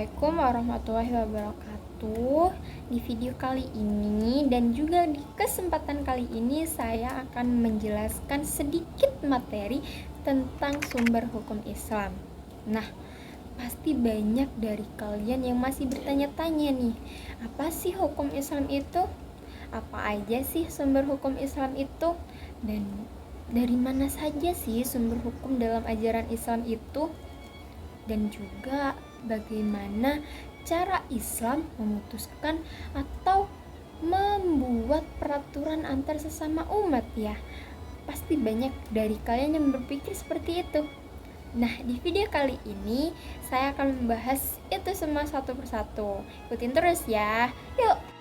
Assalamualaikum warahmatullahi wabarakatuh. Di video kali ini dan juga di kesempatan kali ini saya akan menjelaskan sedikit materi tentang sumber hukum Islam. Nah, pasti banyak dari kalian yang masih bertanya-tanya nih, apa sih hukum Islam itu? Apa aja sih sumber hukum Islam itu? Dan dari mana saja sih sumber hukum dalam ajaran Islam itu? Dan juga bagaimana cara Islam memutuskan atau membuat peraturan antar sesama umat ya. Pasti banyak dari kalian yang berpikir seperti itu. Nah, di video kali ini saya akan membahas itu semua satu persatu. Ikutin terus ya. Yuk.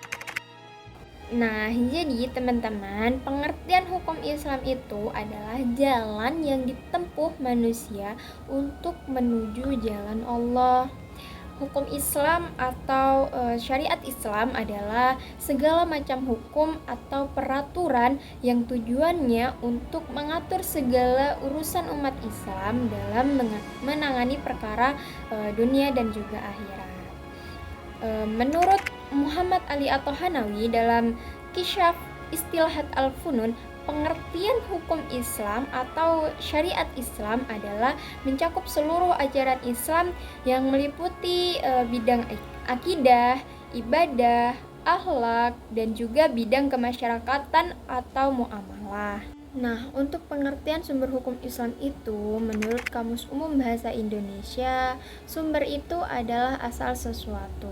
Nah, jadi teman-teman, pengertian hukum Islam itu adalah jalan yang ditempuh manusia untuk menuju jalan Allah. Hukum Islam atau syariat Islam adalah segala macam hukum atau peraturan yang tujuannya untuk mengatur segala urusan umat Islam dalam menangani perkara dunia dan juga akhirat. Menurut Muhammad Ali At-Tohanawi dalam Kisyaf Istilahat Al-Funun, pengertian hukum Islam atau syariat Islam adalah mencakup seluruh ajaran Islam yang meliputi bidang akidah, ibadah, akhlak, dan juga bidang kemasyarakatan atau muamalah. Nah, untuk pengertian sumber hukum Islam itu, menurut Kamus Umum Bahasa Indonesia, sumber itu adalah asal sesuatu.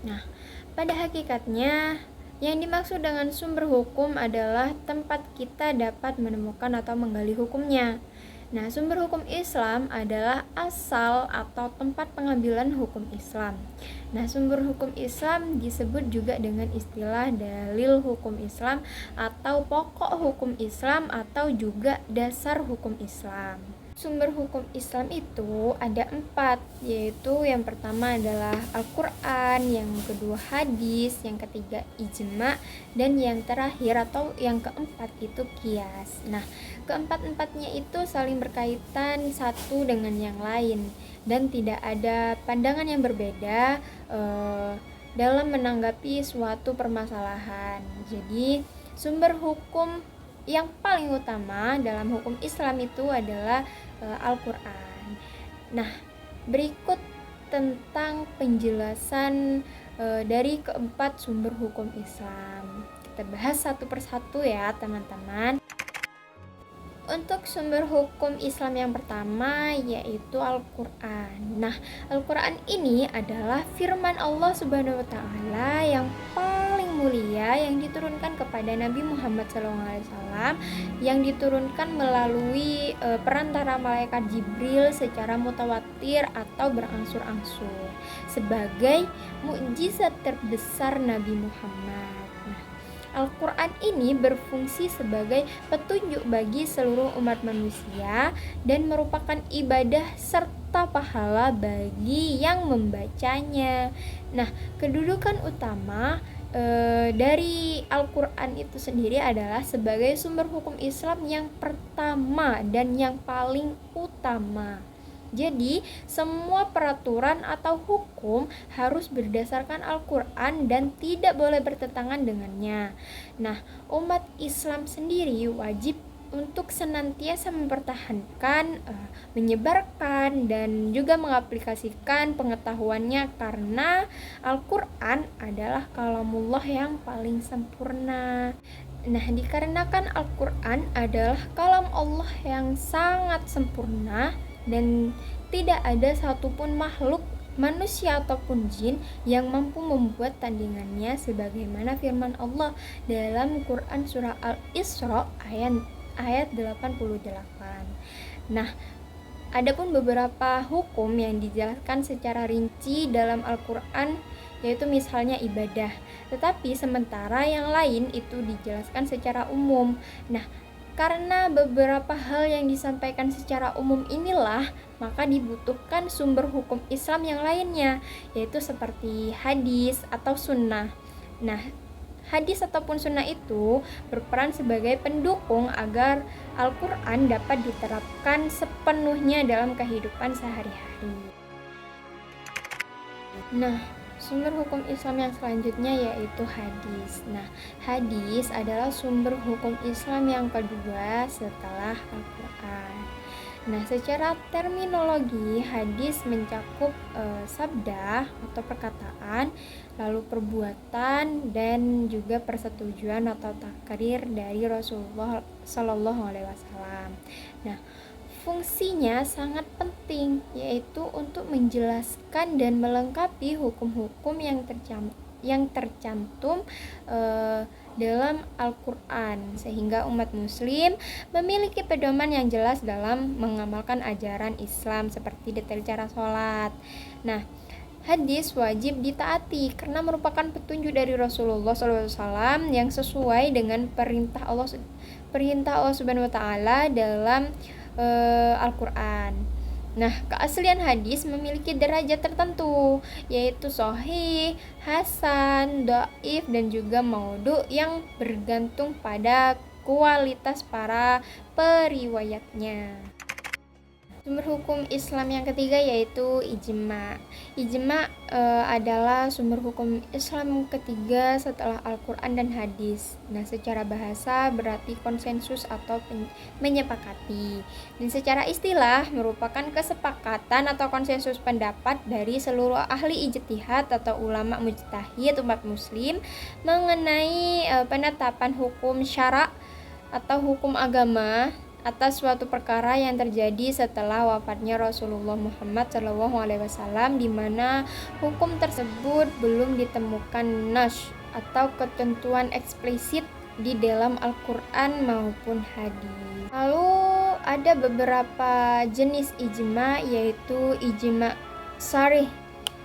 Nah, pada hakikatnya, yang dimaksud dengan sumber hukum adalah tempat kita dapat menemukan atau menggali hukumnya. Nah, sumber hukum Islam adalah asal atau tempat pengambilan hukum Islam. Nah, sumber hukum Islam disebut juga dengan istilah dalil hukum Islam atau pokok hukum Islam atau juga dasar hukum Islam. Sumber hukum Islam itu ada 4, yaitu yang pertama adalah Al-Quran, yang kedua hadis, yang ketiga ijma, dan yang terakhir atau yang keempat itu qiyas. Nah, keempat-empatnya itu saling berkaitan satu dengan yang lain dan tidak ada pandangan yang berbeda dalam menanggapi suatu permasalahan. Jadi, sumber hukum yang paling utama dalam hukum Islam itu adalah Al-Quran. Nah, berikut tentang penjelasan dari keempat sumber hukum Islam. Kita bahas satu persatu ya teman-teman. Untuk sumber hukum Islam yang pertama yaitu Al-Quran. Nah, Al-Quran ini adalah firman Allah Subhanahu wa Ta'ala yang paling mulia yang diturunkan kepada Nabi Muhammad SAW, yang diturunkan melalui perantara malaikat Jibril secara mutawatir atau berangsur-angsur sebagai mukjizat terbesar Nabi Muhammad. Al-Quran ini berfungsi sebagai petunjuk bagi seluruh umat manusia dan merupakan ibadah serta pahala bagi yang membacanya. Nah, kedudukan utama dari Al-Quran itu sendiri adalah sebagai sumber hukum Islam yang pertama dan yang paling utama. Jadi, semua peraturan atau hukum harus berdasarkan Al-Quran dan tidak boleh bertentangan dengannya. Nah, umat Islam sendiri wajib untuk senantiasa mempertahankan, menyebarkan, dan juga mengaplikasikan pengetahuannya karena Al-Quran adalah kalamullah yang paling sempurna. Nah, dikarenakan Al-Quran adalah kalam Allah yang sangat sempurna dan tidak ada satupun makhluk manusia ataupun jin yang mampu membuat tandingannya sebagaimana firman Allah dalam Quran surah Al-Isra ayat 88. Nah, adapun beberapa hukum yang dijelaskan secara rinci dalam Al-Quran yaitu misalnya ibadah, tetapi sementara yang lain itu dijelaskan secara umum. Nah, karena beberapa hal yang disampaikan secara umum inilah, maka dibutuhkan sumber hukum Islam yang lainnya, yaitu seperti hadis atau sunnah. Nah, hadis ataupun sunnah itu berperan sebagai pendukung agar Al-Quran dapat diterapkan sepenuhnya dalam kehidupan sehari-hari. Nah, sumber hukum Islam yang selanjutnya yaitu hadis. Nah, hadis adalah sumber hukum Islam yang kedua setelah Al-Quran. Nah, secara terminologi, hadis mencakup sabda atau perkataan, lalu perbuatan dan juga persetujuan atau takrir dari Rasulullah Shallallahu Alaihi Wasallam. Nah, fungsinya sangat penting, yaitu untuk menjelaskan dan melengkapi hukum-hukum yang tercantum dalam Al-Quran, sehingga umat muslim memiliki pedoman yang jelas dalam mengamalkan ajaran Islam seperti detail cara sholat. Nah, hadis wajib ditaati karena merupakan petunjuk dari Rasulullah SAW yang sesuai dengan perintah Allah Subhanahu wa taala dalam Al-Quran. Nah, keaslian hadis memiliki derajat tertentu, yaitu sahih, hasan, dhaif, dan juga maudhu yang bergantung pada kualitas para periwayatnya. Sumber hukum Islam yang ketiga yaitu ijma. Ijma adalah sumber hukum Islam ketiga setelah Al-Quran dan hadis. Nah, secara bahasa berarti konsensus atau menyepakati. Dan secara istilah merupakan kesepakatan atau konsensus pendapat dari seluruh ahli ijtihad atau ulama mujtahid umat muslim mengenai penetapan hukum syara atau hukum agama atas suatu perkara yang terjadi setelah wafatnya Rasulullah Muhammad SAW, di mana hukum tersebut belum ditemukan nas atau ketentuan eksplisit di dalam Al-Quran maupun hadis. Lalu ada beberapa jenis ijma, yaitu ijma sarih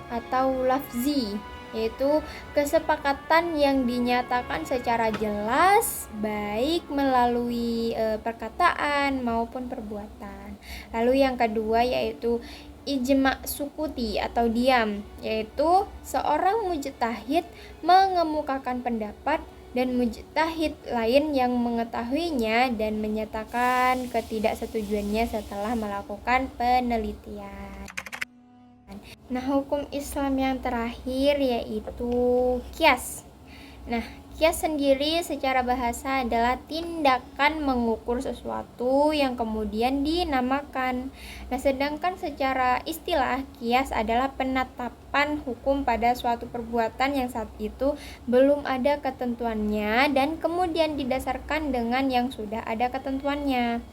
atau lafzi, yaitu kesepakatan yang dinyatakan secara jelas baik melalui perkataan maupun perbuatan. Lalu yang kedua yaitu ijma sukuti atau diam, yaitu seorang mujtahid mengemukakan pendapat dan mujtahid lain yang mengetahuinya dan menyatakan ketidaksetujuannya setelah melakukan penelitian. Nah, hukum Islam yang terakhir yaitu qiyas. Nah, qiyas sendiri secara bahasa adalah tindakan mengukur sesuatu yang kemudian dinamakan. Nah, sedangkan secara istilah qiyas adalah penetapan hukum pada suatu perbuatan yang saat itu belum ada ketentuannya dan kemudian didasarkan dengan yang sudah ada ketentuannya.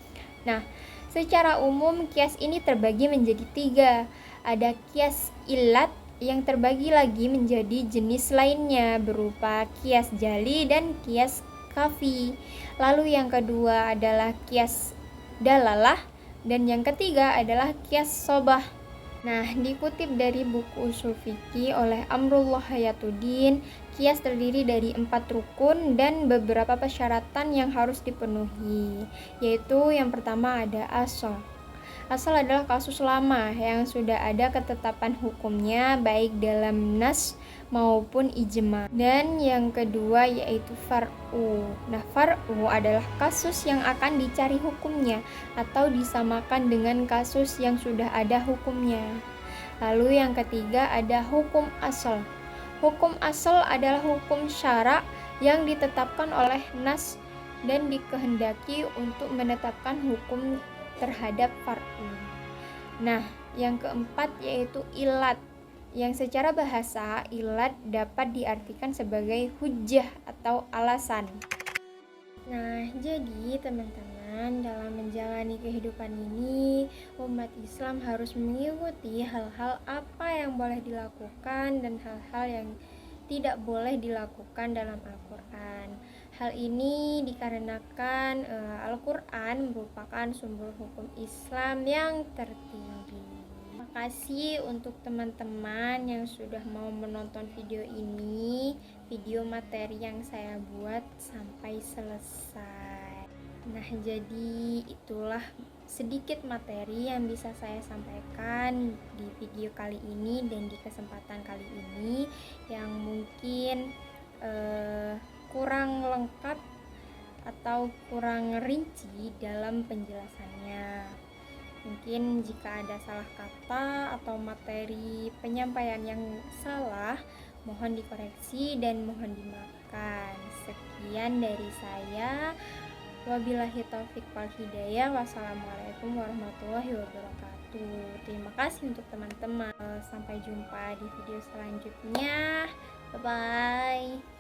Nah, secara umum qiyas ini terbagi menjadi 3. Ada qiyas illat yang terbagi lagi menjadi jenis lainnya berupa qiyas jali dan qiyas kafi. Lalu yang kedua adalah qiyas dalalah dan yang ketiga adalah qiyas sobah. Nah, dikutip dari buku Ushul Fiqih oleh Amrullah Hayatuddin, qiyas terdiri dari 4 rukun dan beberapa persyaratan yang harus dipenuhi, yaitu yang pertama ada asal. Asal adalah kasus lama yang sudah ada ketetapan hukumnya baik dalam nas maupun ijma. Dan yang kedua yaitu far'u. Nah, far'u adalah kasus yang akan dicari hukumnya atau disamakan dengan kasus yang sudah ada hukumnya. Lalu yang ketiga ada hukum asal. Hukum asal adalah hukum syara yang ditetapkan oleh nas dan dikehendaki untuk menetapkan hukum terhadap far'u. Nah, yang keempat yaitu ilat, yang secara bahasa ilat dapat diartikan sebagai hujjah atau alasan. Nah, jadi teman-teman, dalam menjalani kehidupan ini, umat Islam harus mengikuti hal-hal apa yang boleh dilakukan dan hal-hal yang tidak boleh dilakukan dalam Al-Quran. Hal ini dikarenakan Al-Quran merupakan sumber hukum Islam yang tertinggi. Terima kasih untuk teman-teman yang sudah mau menonton video ini, video materi yang saya buat sampai selesai. Nah, jadi itulah sedikit materi yang bisa saya sampaikan di video kali ini dan di kesempatan kali ini yang mungkin kurang lengkap atau kurang rinci dalam penjelasannya. Mungkin jika ada salah kata atau materi penyampaian yang salah, mohon dikoreksi dan mohon dimaafkan. Sekian dari saya. Wabillahi taufik wal hidayah. Wassalamualaikum warahmatullahi wabarakatuh. Terima kasih untuk teman-teman. Sampai jumpa di video selanjutnya. Bye bye.